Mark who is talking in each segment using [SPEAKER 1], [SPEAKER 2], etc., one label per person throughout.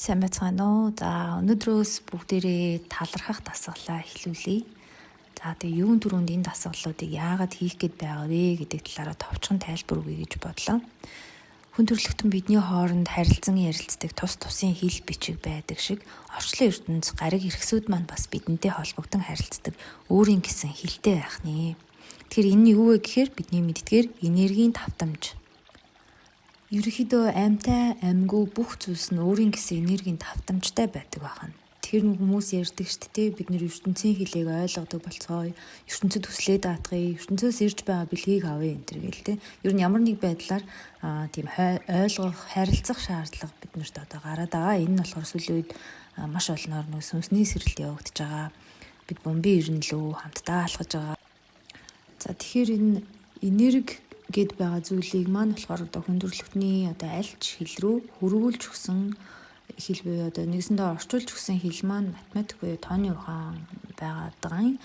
[SPEAKER 1] Сайн байцгаана уу. За өнөөдрөөс бүгдээрээ талархах дасгалаа эхлүүлье. За тэгээ юун түрүүнд энэ дасгалуудыг яагаад хийх гээд байгаа вэ гэдэг талаараа товчхон тайлбар өгье гэж бодлоо. Хүн төрөлхтөн бидний хооронд харилцан ярилцдаг тус тусын хэл бичиг байдаг шиг орчлон ертөнц гариг эрхсүүд маань бас бидэнтэй холбогдсон харилцдаг өөрийн гэсэн хэлтэй байх нэ. Тэгэхээр энэ нь юу вэ гэхээр бидний мэддгээр энергийн давтамж. Ерөнхийдөө амьтай, амьгүй бүх зүйлс нь өөрийн гэсэн энергийн давтамжтай байдаг байна. Тэр нэг хүмүүс ярьдаг шүү дээ. Бид нэр ертөнцийн хэлийг ойлгодог болцгоо. ертөнцид хүслээд даатгая. ертөнцөөс ирж байгаа бэлгийг авъя энэ төр гээл те. Ер нь ямар нэг байдлаар тийм ойлгох, харилцах шаардлага биднэрт одоо гараад байгаа. Энэ нь болохоор сүүлийн үед маш олноор нөө сүнсний сэрэлт явагдаж байгаа. Бид бомбын ирнэлөө хамтдаа алхаж байгаа. За тэгэхээр энэ энерги гэд байгаа зүйлийг маань болохоор одоо хүн төрөлхтний одоо альч хэл рүү хөрвүүлж өгсөн хэл буюу одоо нэгсэндээ орчуулж өгсөн хэл маань математик буюу тооны ухаан байгаад байгаа юм.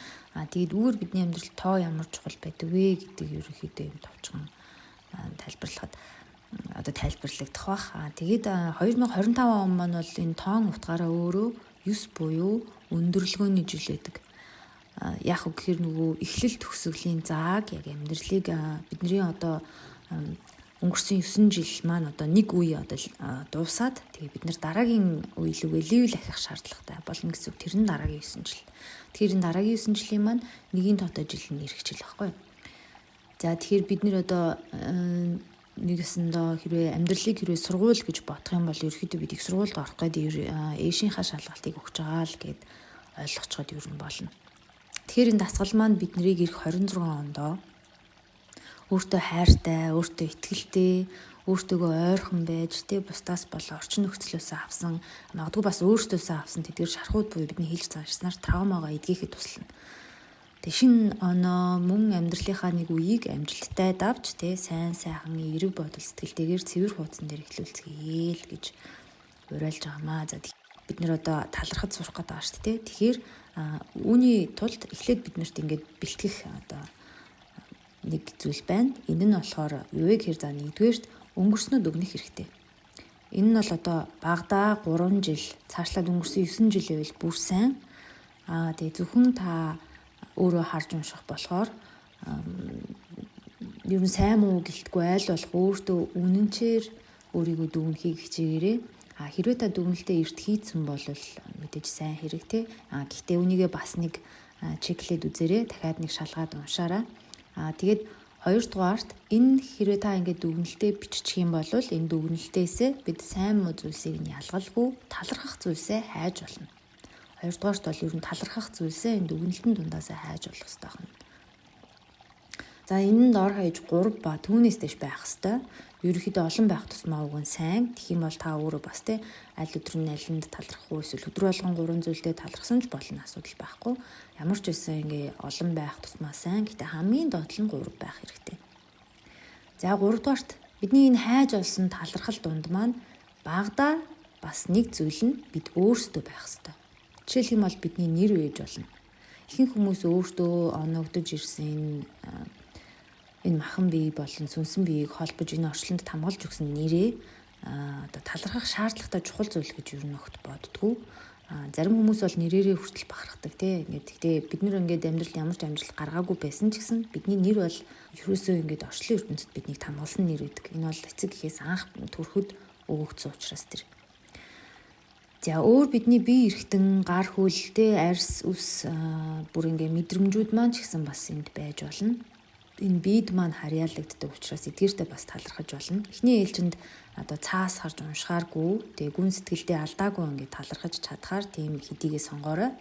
[SPEAKER 1] Тэгээд үүгээр бидний амьдралд тоо ямар чухал байдаг вэ гэдэг ерөнхийдөө юм товчхон тайлбарлагдах бах. Тэгээд 2025 он маань бол энэ тоон утгаараа өөрөө 9 буюу өндөрлгөөний жил байдаг. Яг үгээр нөгөө эхлэл төгсгөлийн зааг яг амьдралыг бидний одоо өнгөрсөн 9 жил маань одоо нэг үе одоо дуусаад тэгээ бид нар дараагийн үе лүгээ левел ахих шаардлагатай болно гэсэн үг. Тэр нь дараагийн 9 жил. Тэгэхээр энэ дараагийн 9 жилийн маань нэгийн тоотой жил нь ирэх жил байхгүй юу? За тэгэхээр бид нэр одоо нэгэсэндээ хэрвээ сургууль гэж бодох юм бол ерөөхдөө бид их сургуульд орох гэдэг ээшийнхаа шалгалтыг өгч байгаа л гэд ойлгоцоход ер нь болно. Тэгэхээр энэ дасгал маань бид нарыг ирэх 26 ондоо өөртөө хайртай, өөртөө итгэлтэй, өөртөөгөө ойрхон байж бусдаас болоо орчин нөхцлөөсөө авсан, магадгүй бас өөртөөсөө авсан тэдгээр шархууд буюу бидний хэлж цаашлснаар травмагаа эдгэхэд туслана. Тэг шинэ оноо мөн амьдралынхаа нэг үеийг амжилттай давж сайн сайхан эерэг бодол сэтгэлтэйгээр цэвэр хуудсан дээр эхлүүлцгээе л гэж уриалж байгаамаа. За бид нэр одоо талархаж сурах гэдэг байгаа шүү дээ. Тэгэхээр үүний тулд эхлээд биднэрт ингээд бэлтгэх одоо нэг зүйл байна. Энэ нь болохоор юу вэ гэхээр нэгдүгээрт өнгөрснөд өгнөх хэрэгтэй. Энэ нь бол одоо багадаа 3 жил цаашлаад өнгөрсөн 9 жил байвал бүр сайн. Тэгээ зөвхөн та өөрөө харж унших болохоор ер нь сайн муу гэлтгүй айл болох өөртөө үнэнчээр өөрийгөө дүгнэхийг хичээгээрэй. Хэрвээ та дүгнэлтээ эрт хийцэн бол мэдээж сайн хэрэгтэй. Гэхдээ үнийгээ бас нэг чеклээд үзээрэй. Дахиад нэг шалгаад уншаарай. Тэгээд хоёрдугаарт энэ хэрвээ та ингээд дүгнэлтээ биччих юм бол энэ дүгнэлтээсээ бид сайн муу зүйлсийг нь ялгалгүй талархах зүйлсээ хайж болно. Хоёрдугаарт бол ер нь талархах зүйлсээ энэ дүгнэлтэн дундаасаа хайж болох хэрэгтэй байна. За энэ нь доор хаяж 3 ба түүнээс дэш байх хэвээр. Ерөнхийдөө олон байх тусмаа уг нь сайн. Тэгэх юм бол та өөрөө бас аль өдөр нь алинд талархах уу эсвэл өдөр болгон 3 зүйлдээ талархсан ч болно, асуудал байхгүй. Ямар ч байсан ингээ олон байх тусмаа сайн. Гэтэ хамгийн доод нь 3 байх хэрэгтэй. За 3 дугаарт бидний энэ хайж олсон талархал дунд маань багадаа бас нэг зүйл нь бид өөрсдөө байх хэрэгтэй. Жишээлх юм бол бидний нэр байж болно. Ихэнх хүмүүс өөртөө оногдож ирсэн энэ махан бие болон сүнсэн биеийг холбож энэ орчлонд хамгаалж өгсөн нэрээ одоо талархах шаардлагатай чухал зүйл гэж юу нөхд боддгоо. Зарим хүмүүс бол нэрээрээ хүртэл бахархдаг Гэхдээ бид нэр ингээд амьдрал ямар ч амжилт гаргаагүй байсан ч гэсэн бидний нэр бол ерөөсөө ингээд орчлон ертөнцид биднийг хамгаалсан нэр гэдэг. Энэ бол эцэг гэхээс анх төрөхөд өгөгдсөн учраас тэр. За өөр бидний бие эрхтэн гар хөлтэй арьс үс бүр ингээд мэдрэмжүүд маань ч гэсэн бас энд байж болно. Энэ биед маань харьяалагддаг учраас эдгээртээ бас талархаж болно. Эхний ээлжинд одоо цаас харж уншихааргүй, тэгээ гүн сэтгэлдээ алдаагүй ингээд талархаж чадхаар тийм хэдийгээ сонгоорой.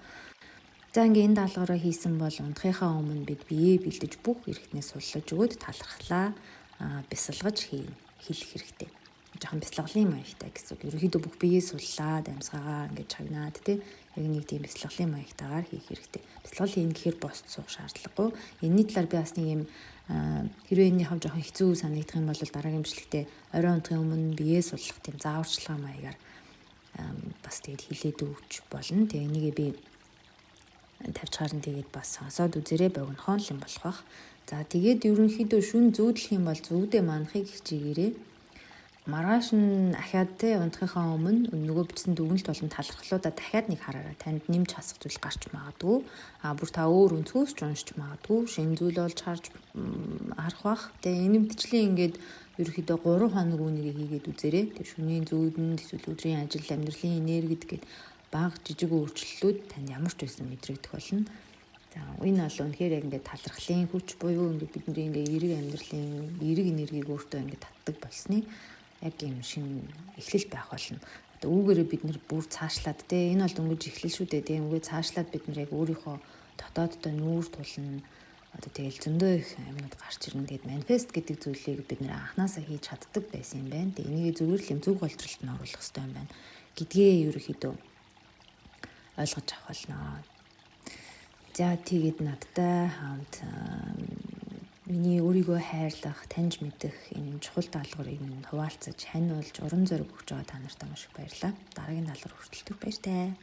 [SPEAKER 1] За ингээд энэ даалгавраа хийсэн бол унтахынхаа өмнө бид биеэ бэлдэж бүх эрхтнээ суллаж өгөөд талархлаа бясалгаж хэлэх хэрэгтэй. Жохон бясалгалын маягтай гэсэн үг. Ерөнхийдөө бүх биеэ суллаад амьсгаагаа ингээд чагнаад яг нэг тийм бясалгалын маягтайгаар хийх хэрэгтэй. Бясалгал хийн гэхээр босд суух шаардлагагүй. Энэний талаар би бас нэг юм хэрвээ энийхээ жоохон хэцүү санагдах юм бол дараагийн бичлэгтээ орой унтахын өмнө биеэ суллах тийм зааварчилгаа маягаар бас тэгээд хилээд өгч болно. Тэгээ энийгээ би тавьж харна тэгээд бас сонсоод үзээрэй, богинохон л юм болох бах. За тэгээд ерөнхийдөө шүн зүүдлэх юм бол зүүдээ манахыг хичээгээрэй. маргааш нь ахаад те унтахынхаа өмнө нөгөө бичсэн дүгнэлт болон талархлуудаа дахиад нэг хараарай. Танд нэмж хасах зүйл гарч магадгүй. Бүр та өөр өнцгөөс ч уншиж магадгүй. Шинэ зүйл олж харж харах бах. Тэгээ энэ мэтчлийн ингээд ерөөхдөө 3 хоног үүнийг хийгээд үзээрэй. Тэгээ шөнийн зүүдэнд эсвэл өдрийн ажил, амьдралын энергид гээд бага жижиг өөрчлөлтүүд танд ямар ч байсан мэдрэгдэх болно. За энэ бол үнэхээр яг ингээд талархлын хүч буюу ингээд бидний ингээд эерэг амьдралын эерэг энергийг өөртөө ингээд татдаг болсны яг юм шинэ эхлэл байх болно. Одоо үүгээрээ бид нэр бүр цаашлаад те энэ бол дөнгөж эхлэл шүү дээ. Тэгээ үгээ цаашлаад бид нэр яг өөрийнхөө дотооддоо нүүр тулна. Одоо тэгэл зөндөө их юмнууд гарч ирнэ. Тэгээд манифест гэдэг зүйлийг бид нэр анханасаа хийж чаддаг байсан юм байна. Тэгээ энийг зүгээр л юм зөв голдролтод нь оруулах хэрэгтэй юм байна. Гэдгээ ерөөхдөө ойлгож авах болно. За тэгээд надтай хамт миний өөрийгөө хайрлах, таньж мэдэх энэ чухал даалгаврыг минь хуваалцаж, хань болж урам зориг өгч байгаа та нартай маш их баярлалаа. Дараагийн даалгавар хүртэл баяртай.